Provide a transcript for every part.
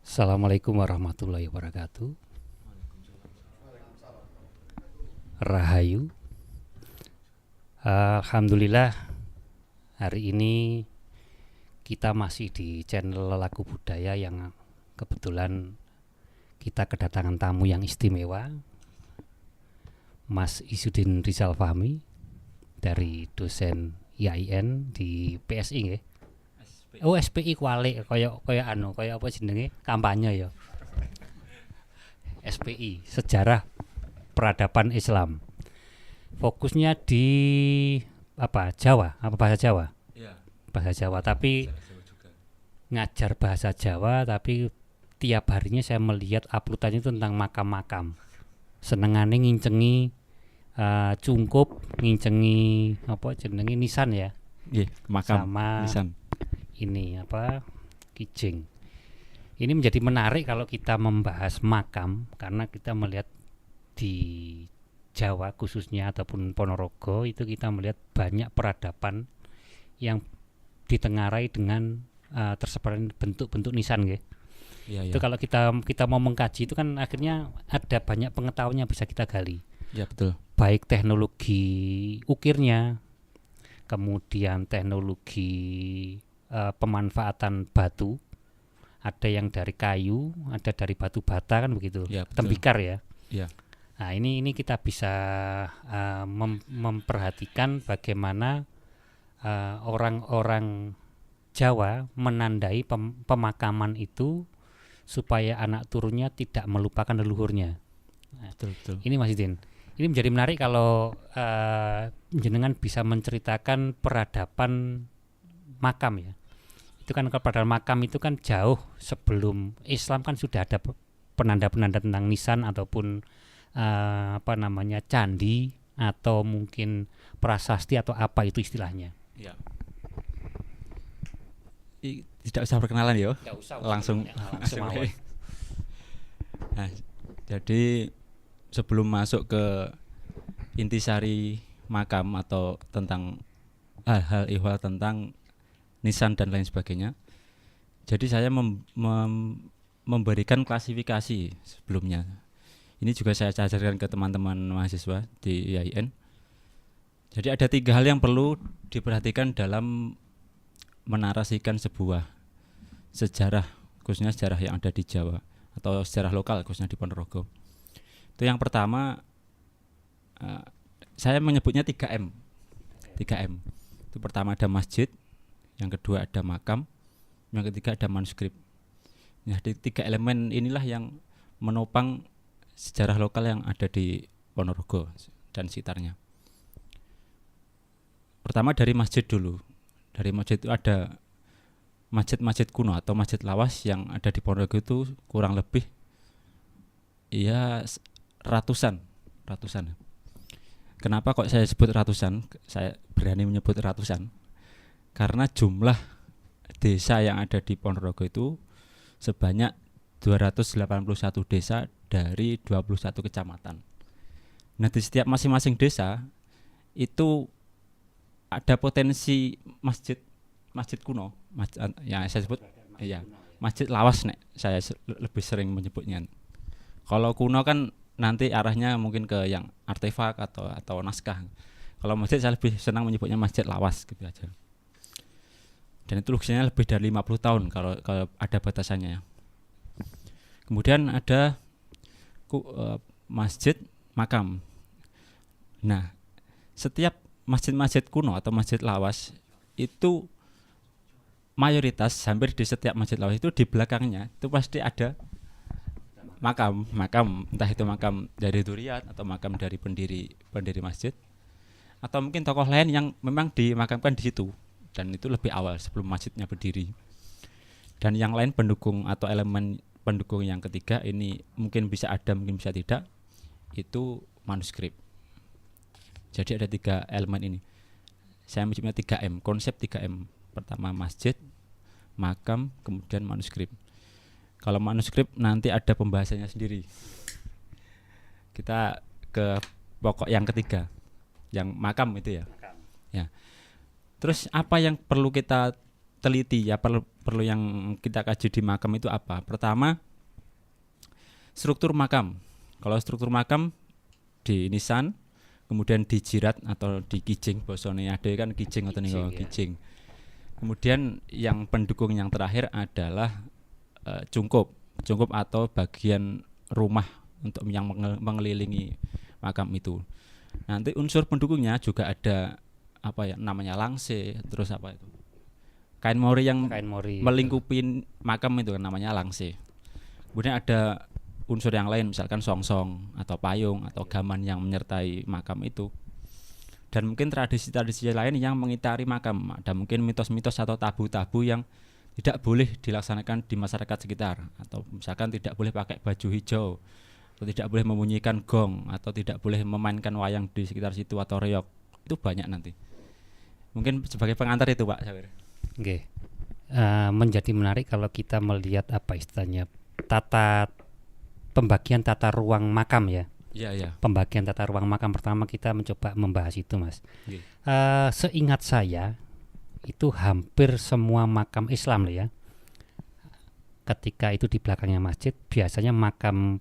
Assalamualaikum warahmatullahi wabarakatuh. Rahayu. Alhamdulillah hari ini kita masih di channel Lelaku Budaya yang kebetulan kita kedatangan tamu yang istimewa, Mas Izudin Rizal Fahmi dari dosen IAIN di PSI nggih. Oh, SPI Kuali kaya apa jenenge kampanye ya. SPI Sejarah Peradaban Islam. Fokusnya di Jawa, bahasa Jawa. Iya. Bahasa Jawa, tapi ngajar bahasa Jawa, tapi tiap harinya saya melihat uploadannya itu tentang makam-makam. Senengane ngincengi cungkup, ngincengi apa jenenge nisan ya. Nggih, makam Sama nisan. ini kijing. Ini menjadi menarik kalau kita membahas makam karena kita melihat di Jawa khususnya ataupun Ponorogo itu kita melihat banyak peradaban yang ditengarai dengan tersebar bentuk-bentuk nisan nggih. Iya, Itu kalau kita mau mengkaji itu kan akhirnya ada banyak pengetahuan yang bisa kita gali. Ya, betul. Baik teknologi ukirnya, kemudian teknologi pemanfaatan batu, ada yang dari kayu, ada dari batu bata kan begitu, Ya, betul. tembikar ya. Ya. Nah ini kita bisa memperhatikan bagaimana orang-orang Jawa menandai pemakaman itu supaya anak turunnya tidak melupakan leluhurnya. Nah, Betul. ini Mas Idin, ini menjadi menarik kalau jenengan bisa menceritakan peradaban makam ya. Itu kan kepada makam itu kan jauh sebelum Islam kan sudah ada penanda-penanda tentang nisan ataupun candi atau mungkin prasasti atau apa itu istilahnya. Ya. Tidak usah perkenalan ya. Langsung mawon. Nah, jadi sebelum masuk ke intisari makam atau tentang hal-hal ihwal tentang nisan dan lain sebagainya. Jadi saya memberikan klasifikasi sebelumnya. Ini juga saya ajarkan ke teman-teman mahasiswa di IAIN. Jadi ada 3 hal yang perlu diperhatikan dalam menarasikan sebuah sejarah, khususnya sejarah yang ada di Jawa atau sejarah lokal khususnya di Ponorogo. Itu yang pertama, saya menyebutnya 3M. 3M. Itu pertama ada masjid, yang kedua ada makam, yang ketiga ada manuskrip. Nah, di 3 elemen inilah yang menopang sejarah lokal yang ada di Ponorogo dan sekitarnya. Pertama dari masjid dulu. Dari masjid itu ada masjid-masjid kuno atau masjid lawas yang ada di Ponorogo itu kurang lebih ya ratusan. Kenapa kok saya sebut ratusan? Saya berani menyebut ratusan karena jumlah desa yang ada di Ponorogo itu sebanyak 281 desa dari 21 kecamatan. Nah, di setiap masing-masing desa itu ada potensi masjid kuno, yang saya sebut masjid lawas nek saya lebih sering menyebutnya. Kalau kuno kan nanti arahnya mungkin ke yang artefak atau naskah. Kalau masjid saya lebih senang menyebutnya masjid lawas gitu aja. Dan itu usianya lebih dari 50 tahun kalau ada batasannya. Kemudian ada masjid makam. Nah, setiap masjid-masjid kuno atau masjid lawas itu mayoritas hampir di setiap masjid lawas itu di belakangnya itu pasti ada makam, entah itu makam dari duriat atau makam dari pendiri masjid atau mungkin tokoh lain yang memang dimakamkan di situ dan itu lebih awal sebelum masjidnya berdiri. Dan yang lain pendukung atau elemen pendukung yang ketiga ini mungkin bisa ada, mungkin bisa tidak, itu manuskrip. Jadi ada 3 elemen ini. Saya menyebutnya 3M, konsep 3M. Pertama masjid, makam, kemudian manuskrip. Kalau manuskrip nanti ada pembahasannya sendiri. Kita ke pokok yang ketiga, yang makam itu ya. Ya. Terus apa yang perlu kita teliti ya, perlu yang kita kaji di makam itu apa? Pertama, struktur makam. Kalau struktur makam di nisan, kemudian di jirat atau di kijing, bosone ada kan kijing atau Kijing, ya. kijing. Kemudian yang pendukung yang terakhir adalah cungkup atau bagian rumah untuk yang mengelilingi makam itu. Nanti unsur pendukungnya juga ada apa ya namanya langse, terus apa itu kain mori yang melingkupi makam itu kan namanya langse. Kemudian ada unsur yang lain misalkan songsong atau payung atau gaman yang menyertai makam itu. Dan mungkin tradisi-tradisi lain yang mengitari makam. Ada mungkin mitos-mitos atau tabu-tabu yang tidak boleh dilaksanakan di masyarakat sekitar, atau misalkan tidak boleh pakai baju hijau, atau tidak boleh membunyikan gong, atau tidak boleh memainkan wayang di sekitar situ atau reog. Itu banyak nanti. Mungkin sebagai pengantar itu Pak Syawir. Oke. Menjadi menarik kalau kita melihat apa istilahnya pembagian tata ruang makam ya. Iya. Pembagian tata ruang makam pertama kita mencoba membahas itu Mas. Seingat saya itu hampir semua makam Islam loh ya. Ketika itu di belakangnya masjid, biasanya makam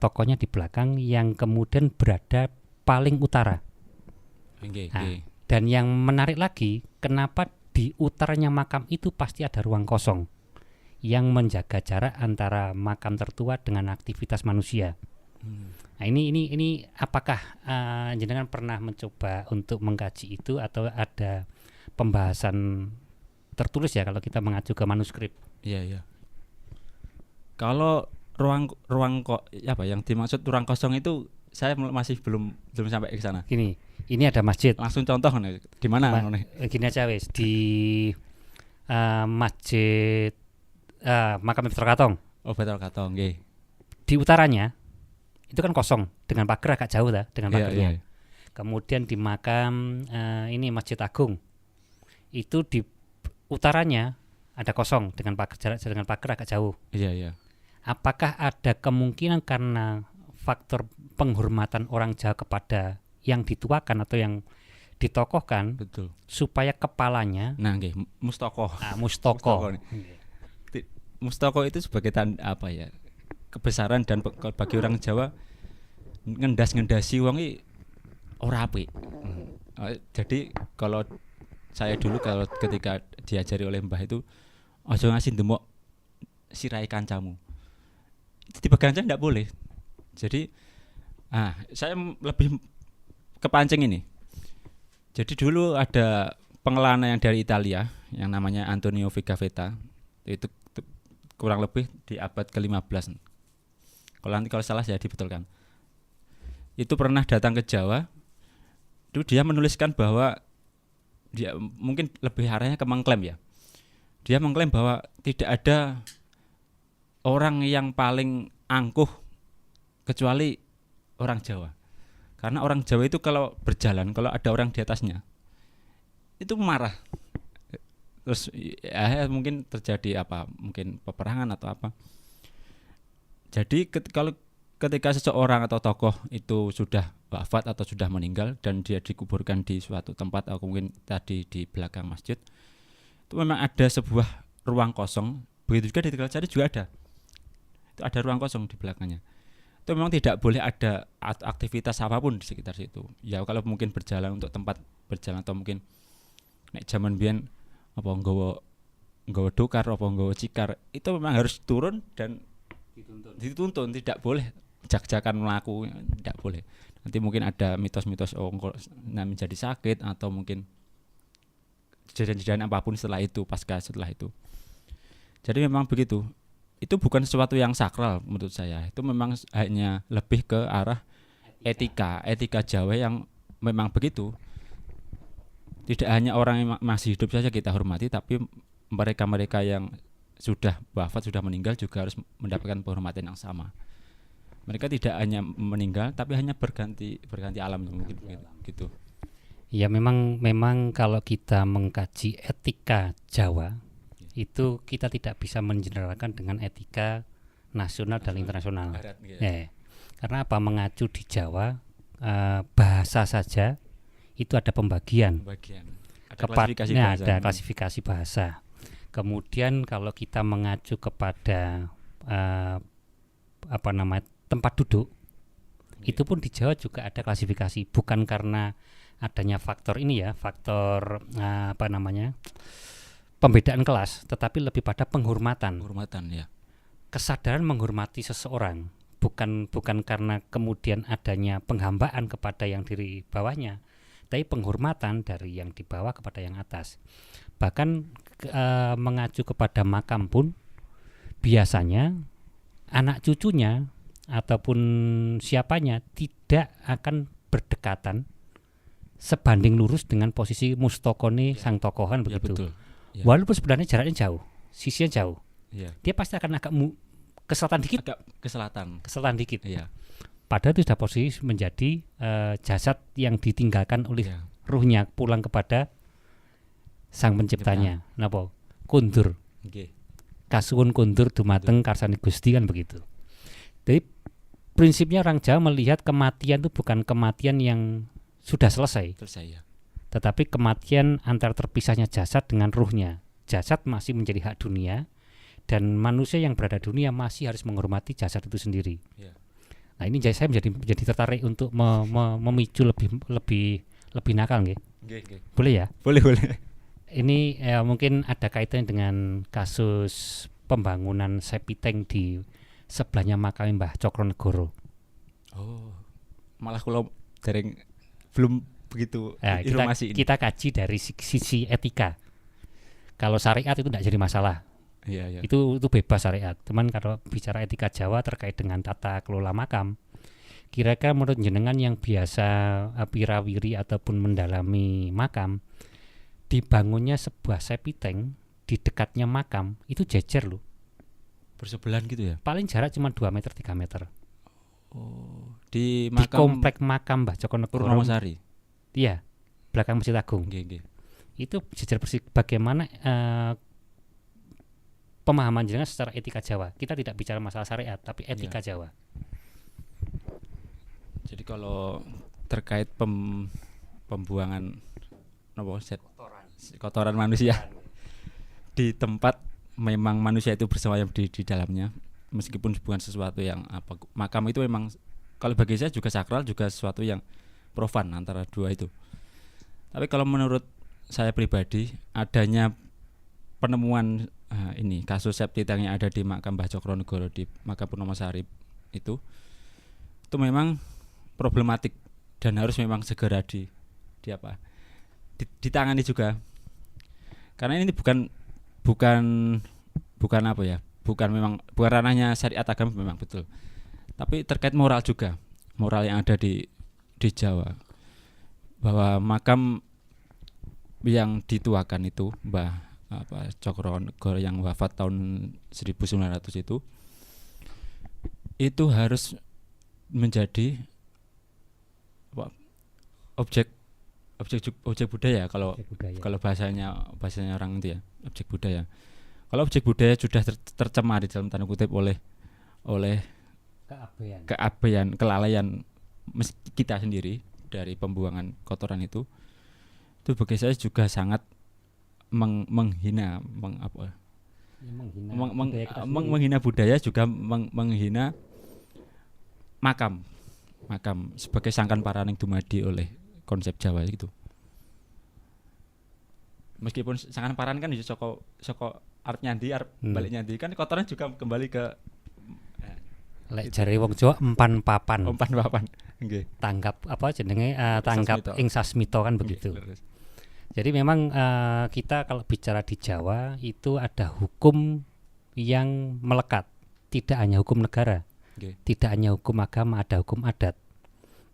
tokohnya di belakang yang kemudian berada paling utara. Dan yang menarik lagi, kenapa di utaranya makam itu pasti ada ruang kosong yang menjaga jarak antara makam tertua dengan aktivitas manusia. Nah ini apakah jenengan pernah mencoba untuk mengkaji itu atau ada pembahasan tertulis ya kalau kita mengacu ke manuskrip? Iya. Kalau ruang kok apa yang dimaksud ruang kosong itu saya masih belum sampai ke sana. Ini ada masjid. Langsung contoh nih, di mana? Gini aja wes di masjid makam Betul Katong. Oh Betul Katong, nggih. Di utaranya itu kan kosong dengan pagar agak jauh lah dengan pagarnya. Kemudian di makam ini Masjid Agung itu di utaranya ada kosong dengan pagar agak jauh. Iya. Apakah ada kemungkinan karena faktor penghormatan orang Jawa kepada yang dituakan atau yang ditokohkan, betul, supaya kepalanya nggih mustoko. Mustoko itu sebagai tanda apa ya? Kebesaran, dan bagi orang Jawa ngendasi wong iki ora apik. Jadi kalau saya dulu ketika diajari oleh Mbah itu aja ngasih ndemok sirahe kancamu. Itu dipegang aja enggak boleh. Jadi saya lebih kepancing ini. Jadi dulu ada pengelana yang dari Italia yang namanya Antonio Vigavetta. Itu kurang lebih di abad ke-15. Kalau salah saya dibetulkan. Itu pernah datang ke Jawa. Itu dia menuliskan bahwa dia mungkin lebih arahnya ke mengklaim ya. Dia mengklaim bahwa tidak ada orang yang paling angkuh kecuali orang Jawa. Karena orang Jawa itu kalau berjalan, kalau ada orang di atasnya, itu marah. Terus ya mungkin terjadi apa? Mungkin peperangan atau apa. Jadi kalau ketika seseorang atau tokoh itu sudah wafat atau sudah meninggal dan dia dikuburkan di suatu tempat atau mungkin tadi di belakang masjid, itu memang ada sebuah ruang kosong. Begitu juga di Tegalsari juga ada. Itu ada ruang kosong di belakangnya. Itu memang tidak boleh ada aktivitas apapun di sekitar situ. Ya kalau mungkin berjalan untuk tempat berjalan atau mungkin nek zaman biyen apa nggawa dokar apa nggawa cikar, itu memang harus turun dan dituntun, tidak boleh jak-jakan melaku, tidak boleh. Nanti mungkin ada mitos-mitos menjadi sakit atau mungkin kejadian-kejadian apapun setelah itu, setelah itu. Jadi memang begitu. Itu bukan sesuatu yang sakral menurut saya. Itu memang hanya lebih ke arah etika Jawa yang memang begitu. Tidak hanya orang yang masih hidup saja kita hormati, tapi mereka-mereka yang sudah wafat, sudah meninggal juga harus mendapatkan penghormatan yang sama. Mereka tidak hanya meninggal tapi hanya berganti alam mungkin gitu. Ya memang kalau kita mengkaji etika Jawa itu kita tidak bisa mengeneralkan dengan etika nasional dan internasional. Karena apa? Mengacu di Jawa bahasa saja itu ada pembagian. Ada klasifikasi bahasa. Ada klasifikasi bahasa. Kemudian kalau kita mengacu kepada eh, tempat duduk, itu pun di Jawa juga ada klasifikasi, bukan karena adanya faktor ini ya, faktor pembedaan kelas, tetapi lebih pada penghormatan. Ya. Kesadaran menghormati seseorang, bukan karena kemudian adanya penghambaan kepada yang di bawahnya, tapi penghormatan dari yang di bawah kepada yang atas. Bahkan mengacu kepada makam pun biasanya anak cucunya ataupun siapanya tidak akan berdekatan sebanding lurus dengan posisi mustokone sang tokohan begitu. Betul. Ya. Walaupun sebenarnya jaraknya jauh, sisinya jauh, dia pasti akan agak ke selatan dikit. Agak ke selatan dikit. Iya. Padahal itu sudah posisi menjadi jasad yang ditinggalkan oleh ruhnya pulang kepada sang penciptanya. Napa? Kundur. Kasuwun kundur dumateng karsani Gusti, kan begitu. Jadi prinsipnya orang Jawa melihat kematian itu bukan kematian yang sudah selesai ya. Tetapi kematian antar terpisahnya jasad dengan ruhnya. Jasad masih menjadi hak dunia, dan manusia yang berada di dunia masih harus menghormati jasad itu sendiri. Nah, ini saya menjadi tertarik untuk memicu lebih nakal, nggih. Boleh ya? Boleh. Ini mungkin ada kaitannya dengan kasus pembangunan sepiteng di sebelahnya makam Mbah Cokronegoro. Oh, malah kalau belum begitu informasi ini. Kita kaji dari sisi etika. Kalau syariat itu tidak jadi masalah. Iya. Itu bebas syariat. Cuman kalau bicara etika Jawa terkait dengan tata kelola makam, kira-kira menurut jenengan yang biasa pirawiri ataupun mendalami makam, dibangunnya sebuah sepiteng di dekatnya makam itu jejer loh. Bersebelahan gitu ya? Paling jarak cuma 2 meter 3 meter. Oh, di komplek makam Mbah Cokronegoro Purnomosari. Iya, belakang Masjid Agung. Itu jejer bersih. Bagaimana pemahaman jenengan secara etika Jawa? Kita tidak bicara masalah syariat, tapi etika Jawa. Jadi kalau terkait pembuangan kotoran manusia di tempat memang manusia itu bersemayam di dalamnya, meskipun bukan sesuatu yang makam itu memang kalau bagi saya juga sakral, juga sesuatu yang profan antara dua itu. Tapi kalau menurut saya pribadi, adanya penemuan ini kasus septiteng yang ada di makam Mbah Cokronegoro di makam Purnomosari itu memang problematik dan harus memang segera ditangani juga, karena ini bukan ranahnya syariat agama memang betul, tapi terkait moral juga, moral yang ada di Jawa, bahwa makam yang dituakan itu Mbah Cokronegoro yang wafat tahun 1900 itu harus menjadi objek budaya kalau bahasanya orang itu ya, objek budaya. Kalau objek budaya sudah tercemar di dalam tanda kutip oleh keabeyan, kelalaian kita sendiri dari pembuangan kotoran itu bagi saya juga sangat menghina budaya, juga menghina makam sebagai sangkan paraning dumadi oleh konsep Jawa gitu. Meskipun sangkan paran kan soko art nyandi, balik nyandi kan kotoran juga kembali ke lek jare wong Jawa empan papan. Nggih. Tanggap tanggap ing sasmita kan begitu. Jadi memang kita kalau bicara di Jawa itu ada hukum yang melekat, tidak hanya hukum negara, tidak hanya hukum agama, ada hukum adat.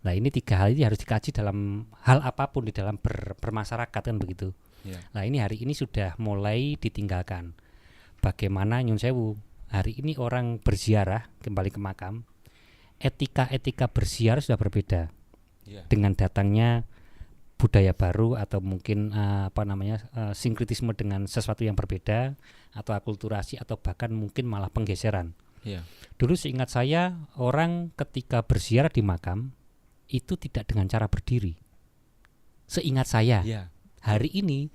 Nah, ini 3 hal ini harus dikaji dalam hal apapun di dalam bermasyarakat kan begitu. Nah, ini hari ini sudah mulai ditinggalkan. Bagaimana nyun sewu, hari ini orang berziarah kembali ke makam, etika berziarah sudah berbeda. Dengan datangnya budaya baru atau mungkin sinkretisme dengan sesuatu yang berbeda, atau akulturasi, atau bahkan mungkin malah penggeseran. Dulu seingat saya, orang ketika berziarah di makam itu tidak dengan cara berdiri. Seingat saya. Hari ini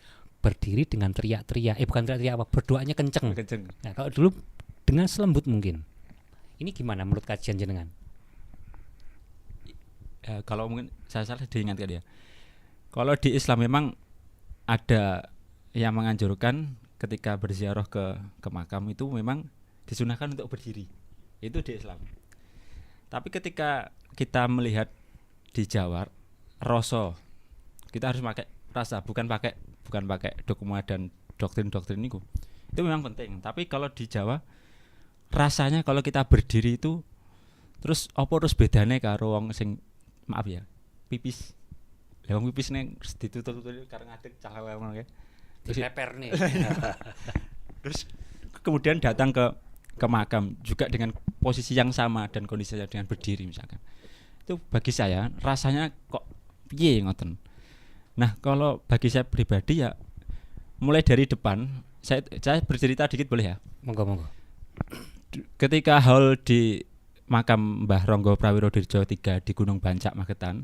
berdiri dengan teriak-teriak, bukan teriak-teriak apa, berdoanya kenceng. Kenceng. Nah, kalau dulu dengan selembut mungkin. Ini gimana menurut kajian jenengan? Kalau mungkin saya salah diingatkan ya. Kalau di Islam memang ada yang menganjurkan ketika berziarah ke makam itu memang disunahkan untuk berdiri. Itu di Islam. Tapi ketika kita melihat di Jawa, rasa kita harus pakai rasa, bukan pakai dogma dan doktrin itu. Itu memang penting. Tapi kalau di Jawa rasanya kalau kita berdiri itu terus apa terus bedane karo wong sing maaf ya, pipis. Lah wong pipis ning ditutul-tutul karo ngadeg cahwe ngono ya. Terus leper nih. Terus kemudian datang ke makam juga dengan posisi yang sama dan kondisinya dengan berdiri misalkan. Itu bagi saya rasanya kok piye ngoten. Nah, kalau bagi saya pribadi ya mulai dari depan saya bercerita dikit boleh ya? Monggo. Ketika haul di makam Mbah Ronggo Prawirodirjo 3 di Gunung Bancak Magetan,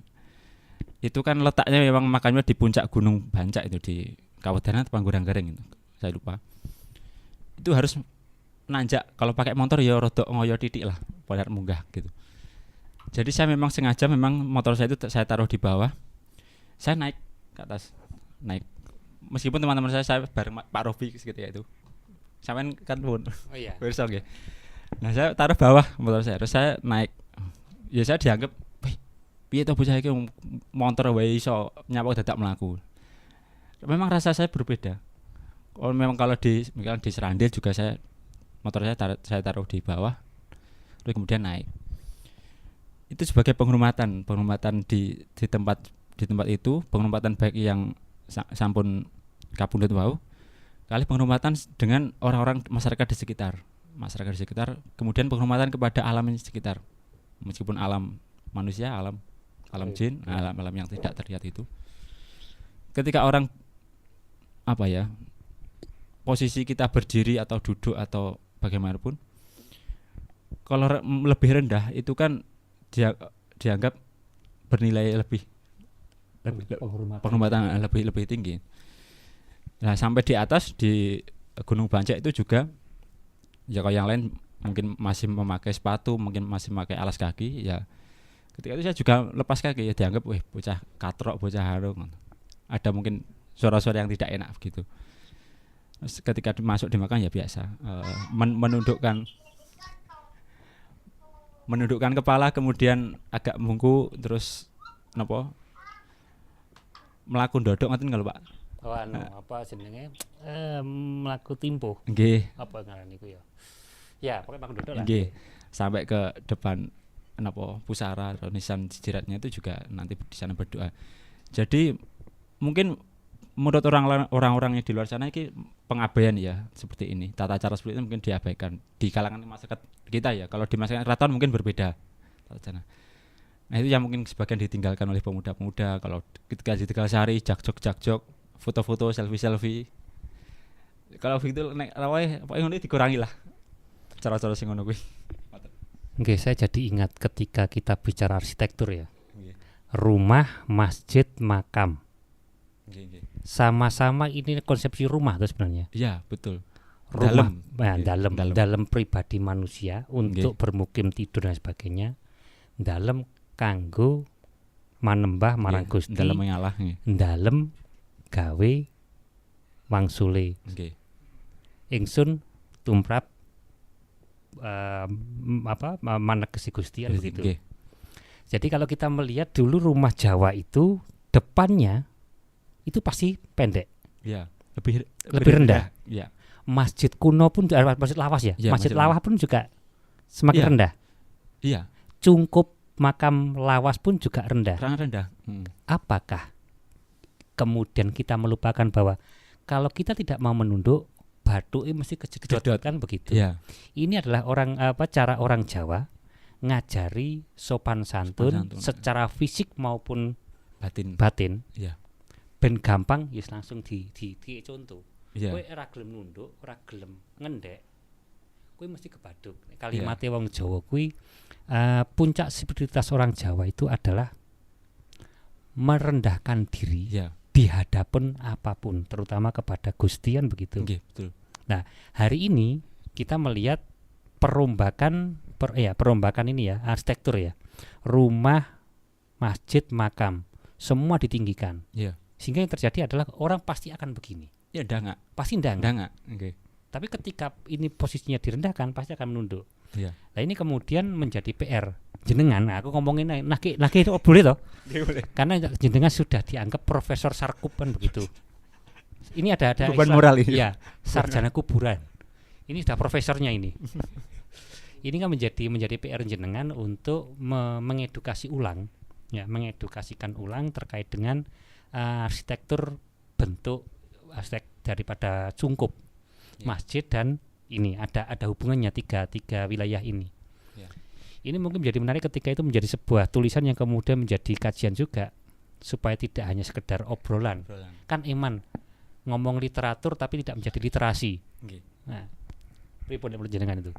itu kan letaknya memang makamnya di puncak Gunung Bancak itu di Kawedanan atau Pangguranggaring itu, saya lupa. Itu harus nanjak, kalau pakai motor ya rodok ngoyo titik lah, pada munggah gitu. Jadi saya memang sengaja memang motor saya itu saya taruh di bawah, saya naik ke atas, naik. Meskipun teman-teman saya bareng Pak Rofi ketika itu, sampean kan pun, Oh iya. bersong ya. Nah saya taruh bawah motor saya, terus saya naik. Ya saya dianggap, piye to bocah iki motor wae iso nyapa dadak mlaku. Memang rasa saya berbeda. Memang kalau di Serandil juga motor saya taruh di bawah, terus kemudian naik. Itu sebagai penghormatan di tempat itu, penghormatan baik yang sampun kapundhut wau, kali penghormatan dengan orang-orang masyarakat di sekitar, kemudian penghormatan kepada alam di sekitar. Meskipun alam manusia, alam jin, alam yang tidak terlihat itu. Ketika orang posisi kita berdiri atau duduk atau bagaimanapun, kalau lebih rendah itu kan dianggap bernilai lebih penghormatan lebih tinggi. Nah sampai di atas di Gunung Bancak itu juga ya kalau yang lain mungkin masih memakai sepatu, mungkin masih memakai alas kaki ya. Ketika itu saya juga lepas kaki ya dianggap bocah katrok, bocah harung. Ada mungkin suara-suara yang tidak enak begitu. Terus ketika masuk di makam ya biasa menundukkan kepala, kemudian agak mungku, terus melaku ndodok ngoten kalau Pak. Oh apa jenenge? Mlaku timpuh. Nggih. Apa ngaran niku ya? Ya, pokoknya mlaku ndodok lah. Nggih. Sampai ke depan pusara atau nisan jiratnya itu juga nanti di sana berdoa. Jadi mungkin menurut orang-orang yang di luar sana ini pengabaian ya seperti ini. Tata cara seperti itu mungkin diabaikan di kalangan masyarakat kita ya. Kalau di masyarakat keraton mungkin berbeda tata cara. Nah itu yang mungkin sebagian ditinggalkan oleh pemuda-pemuda. Kalau ketika di Tegal Sari jakjok, foto-foto, selfie. Kalau begitu nek rawe apa ngono dikurangi lah. Cara-cara sing ngono kuwi. Oke, saya jadi ingat ketika kita bicara arsitektur ya. Rumah, masjid, makam. Sama-sama ini konsepsi rumah itu sebenarnya. Iya, betul. Rumah dalam pribadi manusia untuk bermukim tidur dan sebagainya. Dalam kanggo manembah marang Gusti. Dalam mengalah nggih. Dalam gawe wangsule. Nggih. Ingsun tumrap manegesi Gusti begitu. Okay. Jadi kalau kita melihat dulu rumah Jawa itu depannya itu pasti pendek. Ya, lebih rendah. Ya. Masjid kuno pun masjid lawas ya. Masjid lawas pun juga semakin rendah. Iya. Cungkup makam lawas pun juga rendah. Rendah. Apakah kemudian kita melupakan bahwa kalau kita tidak mau menunduk batu ini mesti kejedot kan begitu. Yeah. Ini adalah cara orang Jawa ngajari sopan santun secara fisik maupun batin. Yeah. Ben gampang yes langsung di contoh. Yeah. Kowe ora gelem nunduk, ora gelem ngendek. Kowe mesti kebaduk. Kalimatnya wong Jawa kuwi puncak spiritualitas orang Jawa itu adalah merendahkan diri. Yeah. di hadapan apapun, terutama kepada Gusti kan begitu. Nggih, betul. Hari ini kita melihat perombakan ini ya, arsitektur ya, rumah, masjid, makam, semua ditinggikan. Iya. Sehingga yang terjadi adalah orang pasti akan begini, Ya ndangak, pasti ndang. nggih. Tapi ketika ini posisinya direndahkan, pasti akan menunduk. Iya. Nah ini kemudian menjadi PR jenengan. Nah, aku ngomongin naki itu boleh toh? Boleh. Karena jenengan sudah dianggap profesor sarkup kan begitu. Ini ada Beban istilah- moral ini. ya, sarjana kuburan. Ini sudah profesornya ini. Ini kan menjadi PR jenengan untuk mengedukasi ulang, ya, mengedukasikan ulang terkait dengan arsitektur bentuk arsitek daripada cungkup Ya. masjid dan ini ada hubungannya tiga wilayah ini. Ya. Ini mungkin menjadi menarik ketika itu menjadi sebuah tulisan yang kemudian menjadi kajian juga, supaya tidak hanya sekedar obrolan. Kan Iman ngomong literatur tapi tidak menjadi literasi. Nggih. Nah, pripun menurut jenengan itu?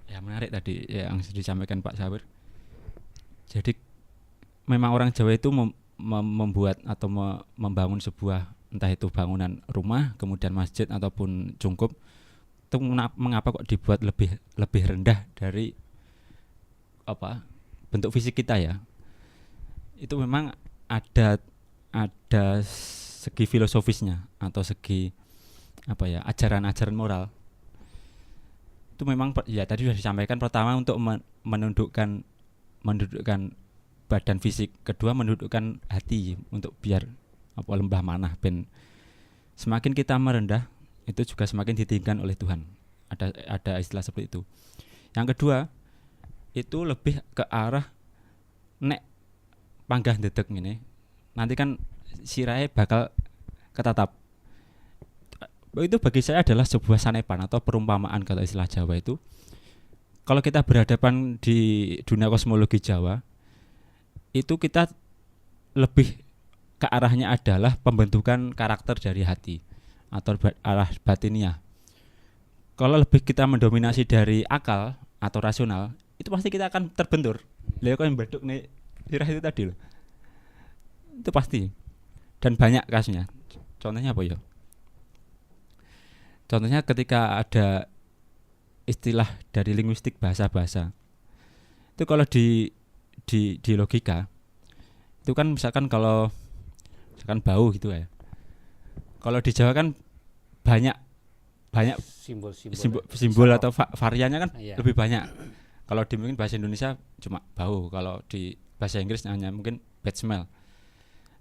Ya menarik tadi yang disampaikan Pak Sawir. Jadi memang orang Jawa itu membuat atau membangun sebuah, entah itu bangunan rumah, kemudian masjid ataupun cungkup, itu mengapa kok dibuat lebih rendah dari bentuk fisik kita ya. Itu memang ada segi filosofisnya atau segi ajaran-ajaran moral. Itu memang ya tadi sudah disampaikan, pertama untuk menundukkan badan fisik, kedua menundukkan hati untuk biar lembah manah, ben semakin kita merendah itu juga semakin ditinggikan oleh Tuhan. Ada istilah seperti itu. Yang kedua itu lebih ke arah nek panggah ndedeg ngene, nanti kan sirahe bakal ketatap. Itu bagi saya adalah sebuah sanepan atau perumpamaan kalau istilah Jawa itu. Kalau kita berhadapan di dunia kosmologi Jawa, itu kita lebih ke arahnya adalah pembentukan karakter dari hati atau arah batiniah. Kalau lebih kita mendominasi dari akal atau rasional, itu pasti kita akan terbentur. Lihat kok yang beduk nih sirah itu tadi loh. Itu pasti. Dan banyak kasusnya. Contohnya apa ya? Contohnya ketika ada istilah dari linguistik bahasa-bahasa. Itu kalau di logika itu kan misalkan kalau bau gitu ya. Kalau di Jawa kan banyak simbol atau variannya kan lebih banyak. Kalau di mungkin bahasa Indonesia cuma bau, kalau di bahasa Inggris hanya mungkin bad smell.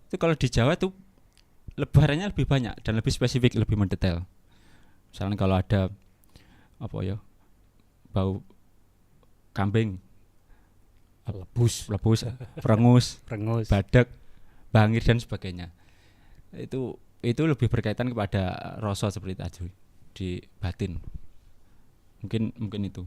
Itu kalau di Jawa tuh variannya lebih banyak dan lebih spesifik, lebih mendetail. Misalnya kalau ada bau kambing, lebus, perengus, badak, bangir dan sebagainya. Itu lebih berkaitan kepada rasa seperti tadi di batin. Mungkin itu.